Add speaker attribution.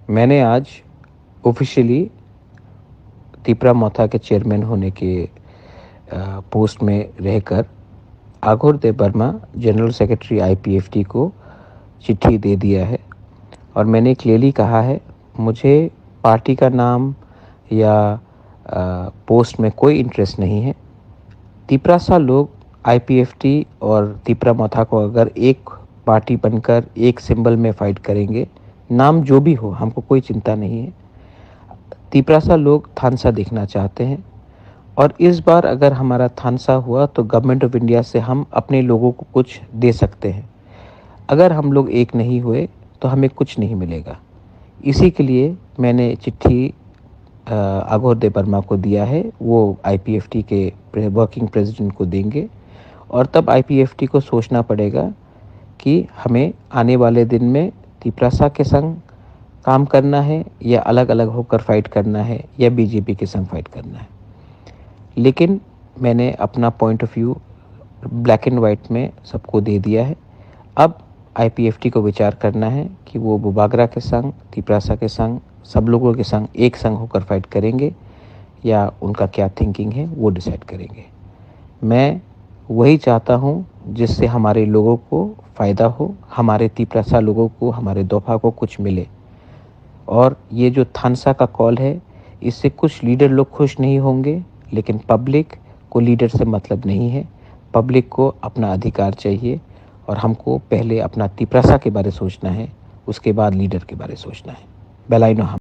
Speaker 1: मैंने आज ऑफिशियली तिपरा मोथा के चेयरमैन होने के पोस्ट में रहकर आघोर देबबर्मा जनरल सेक्रेटरी आईपीएफटी को चिट्ठी दे दिया है और मैंने क्लियरली कहा है मुझे पार्टी का नाम या पोस्ट में कोई इंटरेस्ट नहीं है। तिपरासा लोग आईपीएफटी और तिपरा मोथा को अगर एक पार्टी बनकर एक सिंबल में फाइट करेंगे, नाम जो भी हो हमको कोई चिंता नहीं है। तिपरासा लोग थानसा देखना चाहते हैं और इस बार अगर हमारा थानसा हुआ तो गवर्नमेंट ऑफ इंडिया से हम अपने लोगों को कुछ दे सकते हैं। अगर हम लोग एक नहीं हुए तो हमें कुछ नहीं मिलेगा। इसी के लिए मैंने चिट्ठी आघोर देबबर्मा को दिया है। वो आईपीएफटी के वर्किंग प्रेसिडेंट को देंगे और तब आईपीएफटी को सोचना पड़ेगा कि हमें आने वाले दिन में तिपरासा के संग काम करना है या अलग अलग होकर फाइट करना है या बीजेपी के संग फाइट करना है। लेकिन मैंने अपना point of view black and white में सबको दे दिया है। अब आईपीएफटी को विचार करना है कि वो बुबागरा के संग, तिपरासा के संग, सब लोगों के संग एक संग होकर फाइट करेंगे या उनका क्या थिंकिंग है वो डिसाइड करेंगे। मैं वही चाहता हूँ जिससे हमारे लोगों को फ़ायदा हो, हमारे तिपरासा लोगों को, हमारे दोफा को कुछ मिले। और ये जो थानसा का कॉल है, इससे कुछ लीडर लोग खुश नहीं होंगे, लेकिन पब्लिक को लीडर से मतलब नहीं है। पब्लिक को अपना अधिकार चाहिए और हमको पहले अपना तिपरासा के बारे सोचना है, उसके बाद लीडर के बारे सोचना है। बेलाइनो हम